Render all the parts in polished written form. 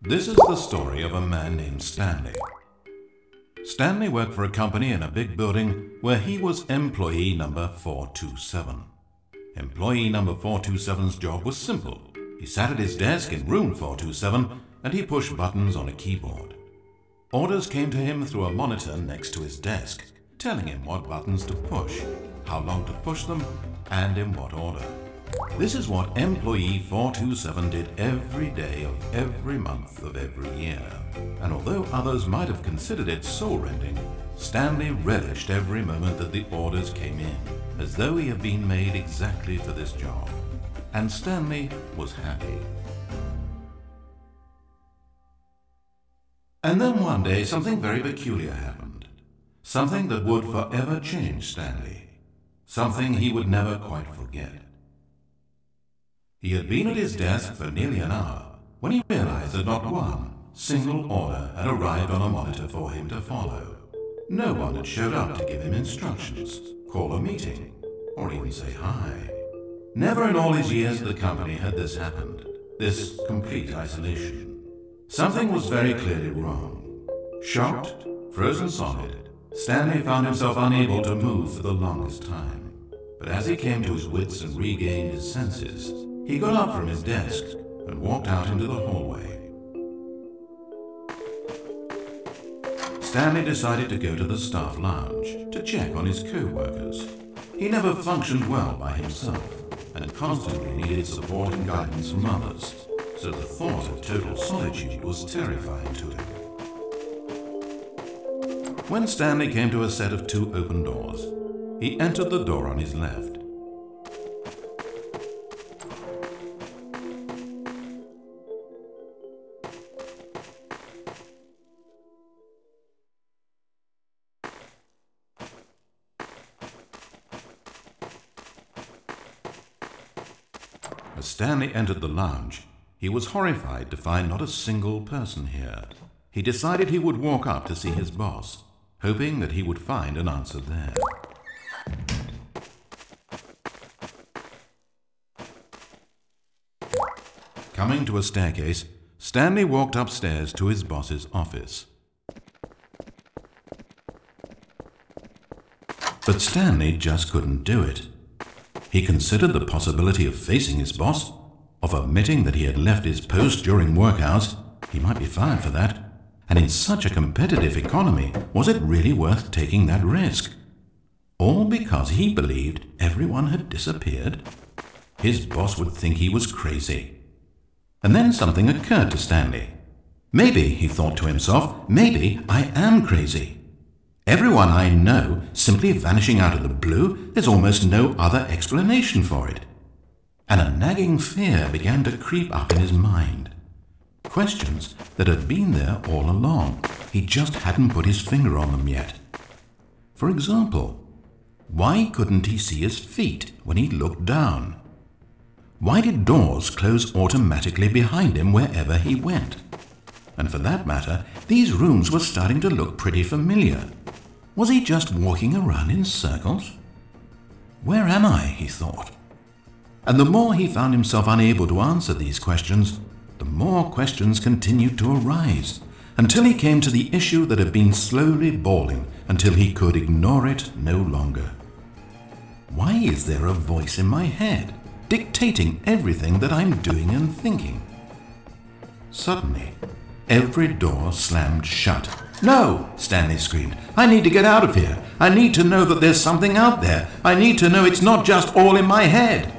This is the story of a man named Stanley. Stanley worked for a company in a big building where he was employee number 427. Employee number 427's job was simple. He sat at his desk in room 427 and he pushed buttons on a keyboard. Orders came to him through a monitor next to his desk, telling him what buttons to push, how long to push them, and in what order. This is what employee 427 did every day of every month of every year. And although others might have considered it soul-rending, Stanley relished every moment that the orders came in, as though he had been made exactly for this job. And Stanley was happy. And then one day something very peculiar happened. Something that would forever change Stanley. Something he would never quite forget. He had been at his desk for nearly an hour when he realized that not one single order had arrived on a monitor for him to follow. No one had showed up to give him instructions, call a meeting, or even say hi. Never in all his years at the company had this happened, this complete isolation. Something was very clearly wrong. Shocked, frozen solid, Stanley found himself unable to move for the longest time. But as he came to his wits and regained his senses, he got up from his desk and walked out into the hallway. Stanley decided to go to the staff lounge to check on his co-workers. He never functioned well by himself and constantly needed support and guidance from others, so the thought of total solitude was terrifying to him. When Stanley came to a set of two open doors, he entered the door on his left. As Stanley entered the lounge, he was horrified to find not a single person here. He decided he would walk up to see his boss, hoping that he would find an answer there. Coming to a staircase, Stanley walked upstairs to his boss's office. But Stanley just couldn't do it. He considered the possibility of facing his boss, of admitting that he had left his post during work hours. He might be fired for that. And in such a competitive economy, was it really worth taking that risk? All because he believed everyone had disappeared? His boss would think he was crazy. And then something occurred to Stanley. Maybe, he thought to himself, maybe I am crazy. Everyone I know simply vanishing out of the blue, there's almost no other explanation for it. And a nagging fear began to creep up in his mind. Questions that had been there all along. He just hadn't put his finger on them yet. For example, why couldn't he see his feet when he looked down? Why did doors close automatically behind him wherever he went? And for that matter, these rooms were starting to look pretty familiar. Was he just walking around in circles? Where am I, he thought. And the more he found himself unable to answer these questions, the more questions continued to arise, until he came to the issue that had been slowly boiling until he could ignore it no longer. Why is there a voice in my head, dictating everything that I'm doing and thinking? Suddenly, every door slammed shut. "No!" Stanley screamed. "I need to get out of here. I need to know that there's something out there. I need to know it's not just all in my head."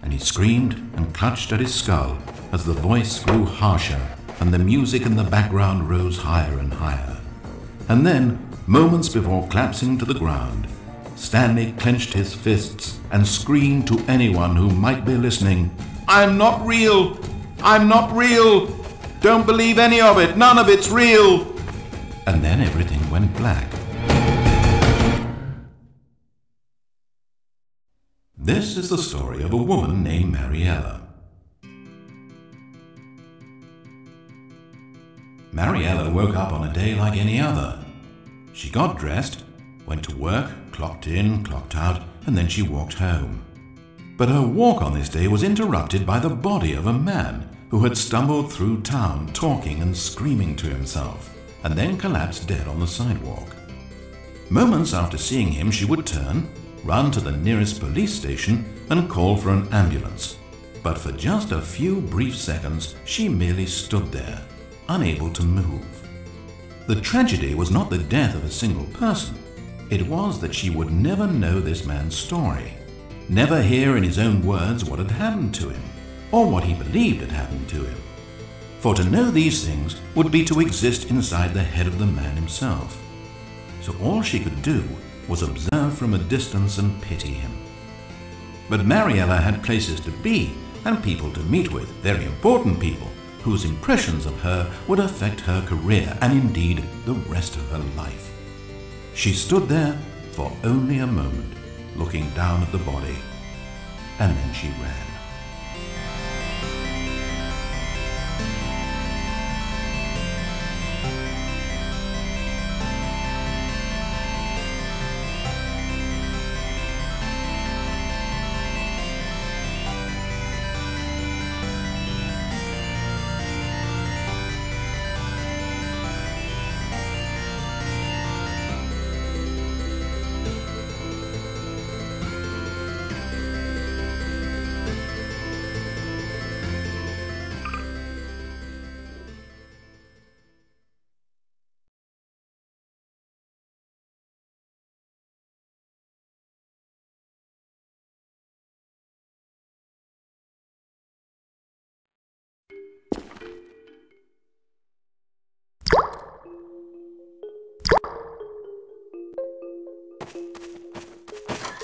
And he screamed and clutched at his skull as the voice grew harsher and the music in the background rose higher and higher. And then, moments before collapsing to the ground, Stanley clenched his fists and screamed to anyone who might be listening, "I'm not real! I'm not real! Don't believe any of it! None of it's real!" And then everything went black. This is the story of a woman named Mariella. Mariella woke up on a day like any other. She got dressed, went to work, clocked in, clocked out, and then she walked home. But her walk on this day was interrupted by the body of a man who had stumbled through town talking and screaming to himself, and then collapsed dead on the sidewalk. Moments after seeing him, she would turn, run to the nearest police station, and call for an ambulance. But for just a few brief seconds, she merely stood there, unable to move. The tragedy was not the death of a single person. It was that she would never know this man's story, never hear in his own words what had happened to him, or what he believed had happened to him. For to know these things would be to exist inside the head of the man himself. So all she could do was observe from a distance and pity him. But Mariella had places to be and people to meet with, very important people, whose impressions of her would affect her career and indeed the rest of her life. She stood there for only a moment, looking down at the body, and then she ran.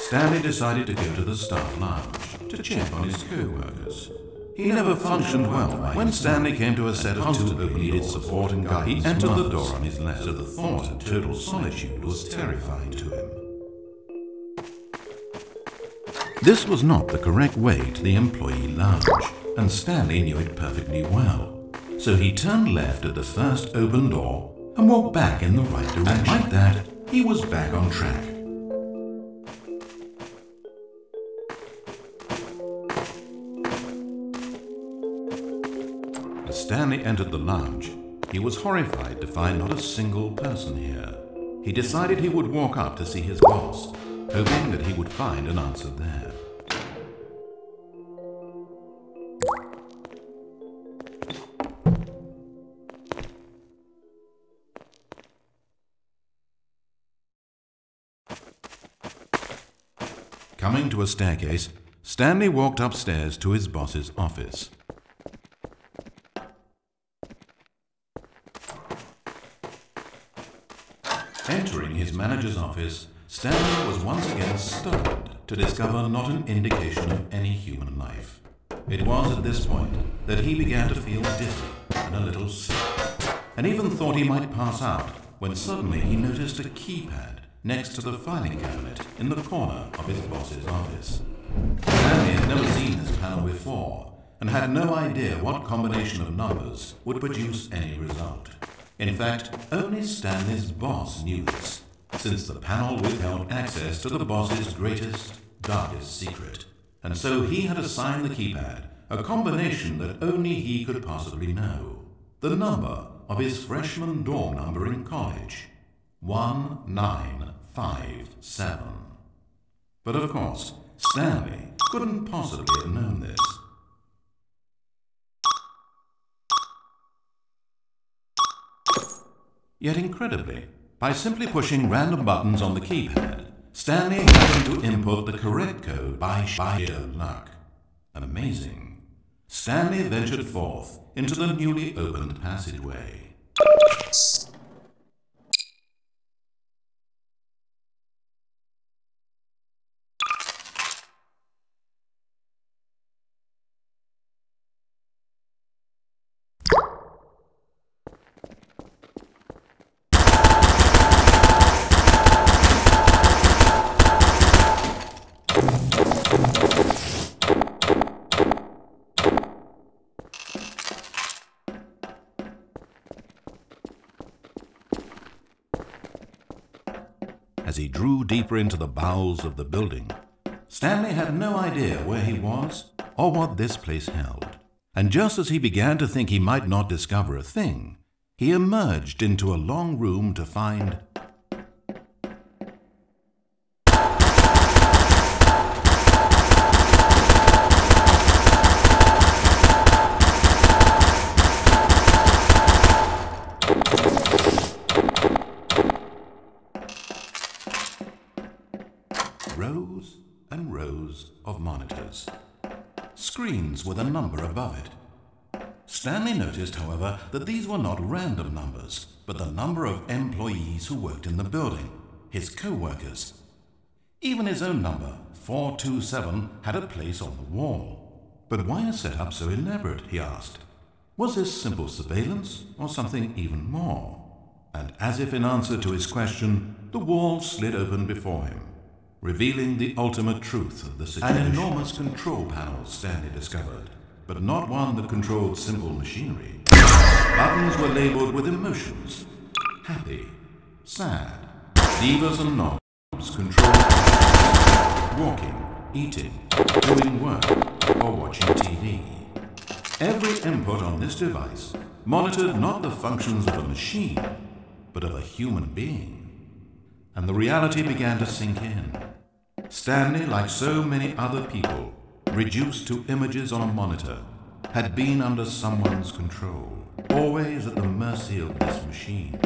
Stanley decided to go to the staff lounge to check on his co-workers. He never functioned well when Stanley came to a set of two who needed support and guidance. He entered the door on his left, so the thought of total solitude was terrifying to him. This was not the correct way to the employee lounge, and Stanley knew it perfectly well. So he turned left at the first open door and walked back in the right direction. And like that, he was back on track. As Stanley entered the lounge, he was horrified to find not a single person here. He decided he would walk up to see his boss, hoping that he would find an answer there. Coming to a staircase, Stanley walked upstairs to his boss's office. Entering his manager's office, Stanley was once again stunned to discover not an indication of any human life. It was at this point that he began to feel dizzy and a little sick, and even thought he might pass out when suddenly he noticed a keypad next to the filing cabinet in the corner of his boss's office. Stanley had never seen this panel before and had no idea what combination of numbers would produce any result. In fact, only Stanley's boss knew this, since the panel withheld access to the boss's greatest, darkest secret. And so he had assigned the keypad a combination that only he could possibly know. The number of his freshman dorm number in college. 1957. But of course, Stanley couldn't possibly have known this. Yet incredibly, by simply pushing random buttons on the keypad, Stanley happened to input the correct code by sheer luck. Amazing. Stanley ventured forth into the newly opened passageway. As he drew deeper into the bowels of the building, Stanley had no idea where he was or what this place held. And just as he began to think he might not discover a thing, he emerged into a long room to find rows and rows of monitors. Screens with a number above it. Stanley noticed, however, that these were not random numbers, but the number of employees who worked in the building, his co-workers. Even his own number, 427, had a place on the wall. But why a setup so elaborate, he asked. Was this simple surveillance or something even more? And as if in answer to his question, the wall slid open before him, revealing the ultimate truth of the situation. An enormous control panel, Stanley discovered, but not one that controlled simple machinery. Buttons were labeled with emotions: happy, sad. Levers and knobs controlled walking, eating, doing work, or watching TV. Every input on this device monitored not the functions of a machine, but of a human being. And the reality began to sink in. Stanley, like so many other people, reduced to images on a monitor, had been under someone's control, always at the mercy of this machine.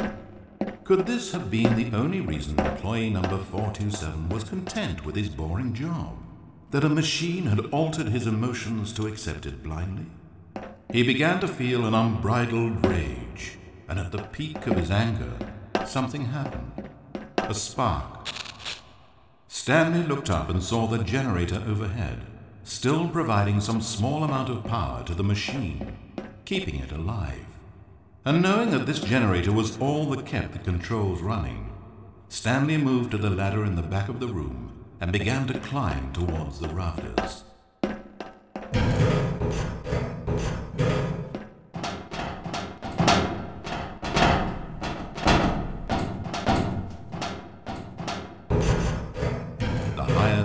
Could this have been the only reason employee number 427 was content with his boring job? That a machine had altered his emotions to accept it blindly? He began to feel an unbridled rage, and at the peak of his anger, something happened. A spark. Stanley looked up and saw the generator overhead, still providing some small amount of power to the machine, keeping it alive. And knowing that this generator was all that kept the controls running, Stanley moved to the ladder in the back of the room and began to climb towards the rafters.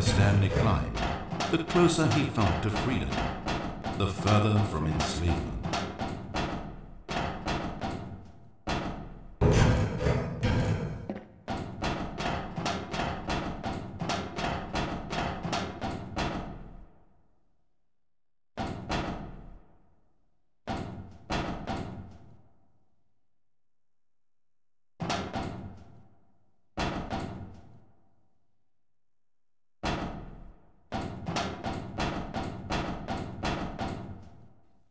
Stanley climbed, the closer he felt to freedom, the further from enslavement.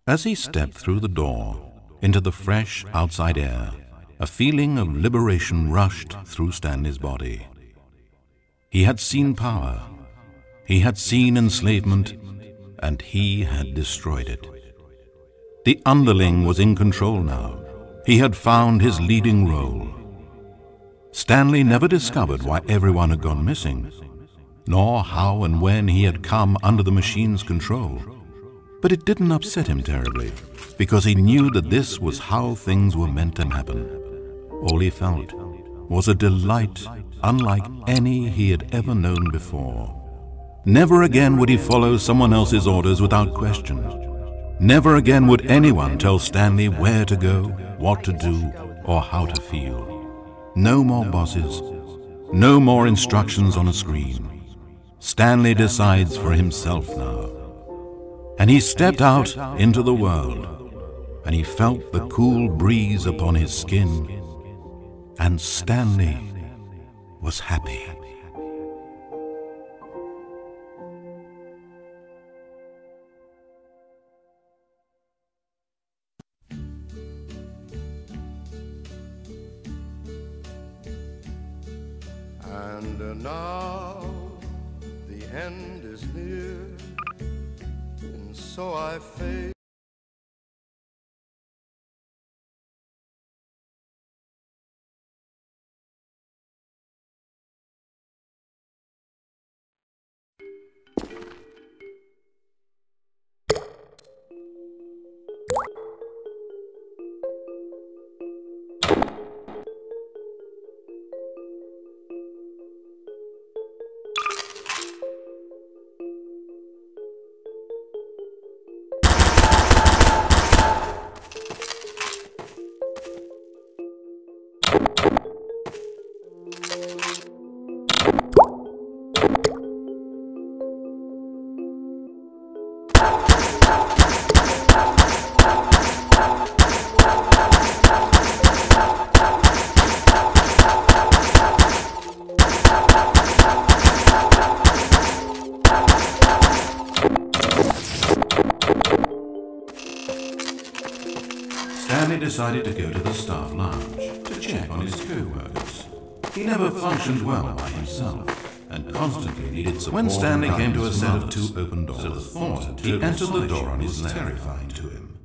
As he stepped through the door into the fresh outside air, a feeling of liberation rushed through Stanley's body. He had seen power, he had seen enslavement, and he had destroyed it. The underling was in control now. He had found his leading role. Stanley never discovered why everyone had gone missing, nor how and when he had come under the machine's control. But it didn't upset him terribly, because he knew that this was how things were meant to happen. All he felt was a delight unlike any he had ever known before. Never again would he follow someone else's orders without question. Never again would anyone tell Stanley where to go, what to do, or how to feel. No more bosses, no more instructions on a screen. Stanley decides for himself now. And he stepped out into the world, and he felt the cool breeze upon his skin, and Stanley was happy. And now the end is near, and so I face decided to go to the staff lounge to check on his co-workers. He never functioned well by himself and constantly needed support. When Stanley came to a set of 2 open doors, he entered the door on his left, terrifying to him.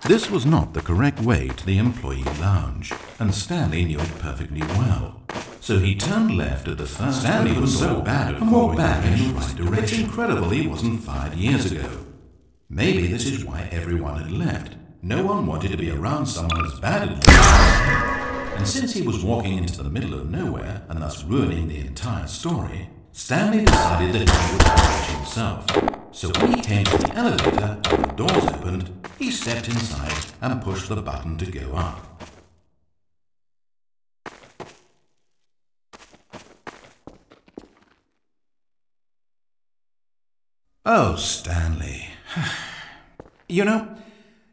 This was not the correct way to the employee lounge, and Stanley knew it perfectly well. So he turned left at the first. Stanley was so bad and walked back in the right direction. It's incredible he wasn't fired years ago. Maybe this is why everyone had left. No one wanted to be around someone as bad as him. And since he was walking into the middle of nowhere and thus ruining the entire story, Stanley decided that he would push himself. So when he came to the elevator and the doors opened, he stepped inside and pushed the button to go up. Oh, Stanley. You know,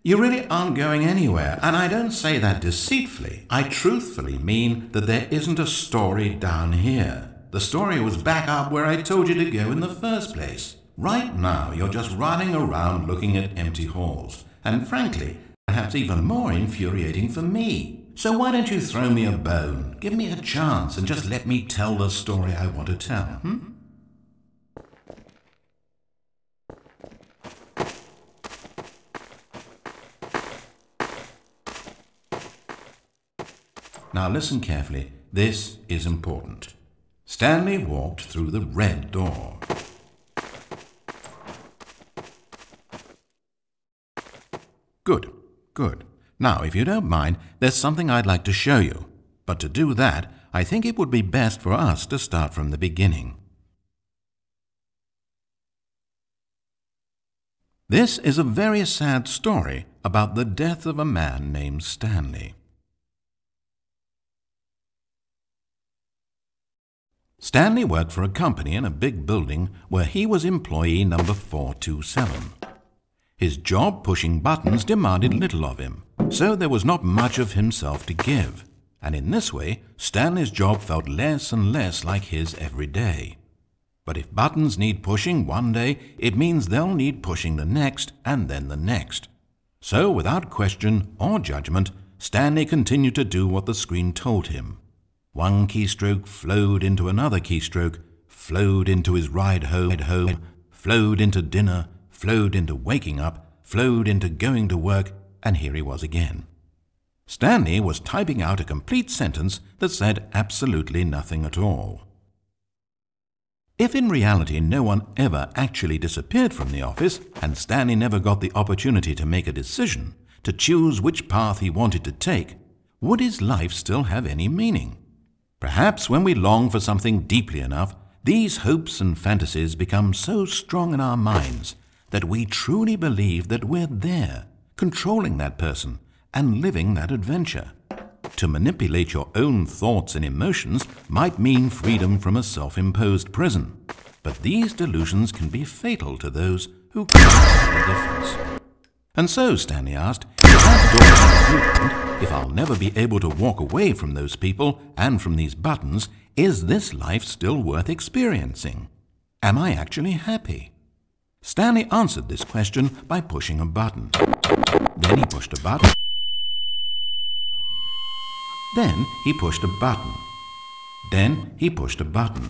you really aren't going anywhere, and I don't say that deceitfully. I truthfully mean that there isn't a story down here. The story was back up where I told you to go in the first place. Right now, you're just running around looking at empty halls, and frankly, perhaps even more infuriating for me. So why don't you throw me a bone, give me a chance, and just let me tell the story I want to tell, Now listen carefully. This is important. Stanley walked through the red door. Good, good. Now, if you don't mind, there's something I'd like to show you. But to do that, I think it would be best for us to start from the beginning. This is a very sad story about the death of a man named Stanley. Stanley worked for a company in a big building where he was employee number 427. His job pushing buttons demanded little of him, so there was not much of himself to give, and in this way Stanley's job felt less and less like his every day. But if buttons need pushing one day, it means they'll need pushing the next and then the next. So without question or judgment, Stanley continued to do what the screen told him. One keystroke flowed into another keystroke, flowed into his ride home, flowed into dinner, flowed into waking up, flowed into going to work, and here he was again. Stanley was typing out a complete sentence that said absolutely nothing at all. If in reality no one ever actually disappeared from the office, and Stanley never got the opportunity to make a decision, to choose which path he wanted to take, would his life still have any meaning? Perhaps when we long for something deeply enough, these hopes and fantasies become so strong in our minds that we truly believe that we're there, controlling that person and living that adventure. To manipulate your own thoughts and emotions might mean freedom from a self-imposed prison, but these delusions can be fatal to those who can't tell the difference. And so Stanley asked, if that door is opened, if I'll never be able to walk away from those people and from these buttons, is this life still worth experiencing? Am I actually happy? Stanley answered this question by pushing a button. Then he pushed a button. Then he pushed a button. Then he pushed a button.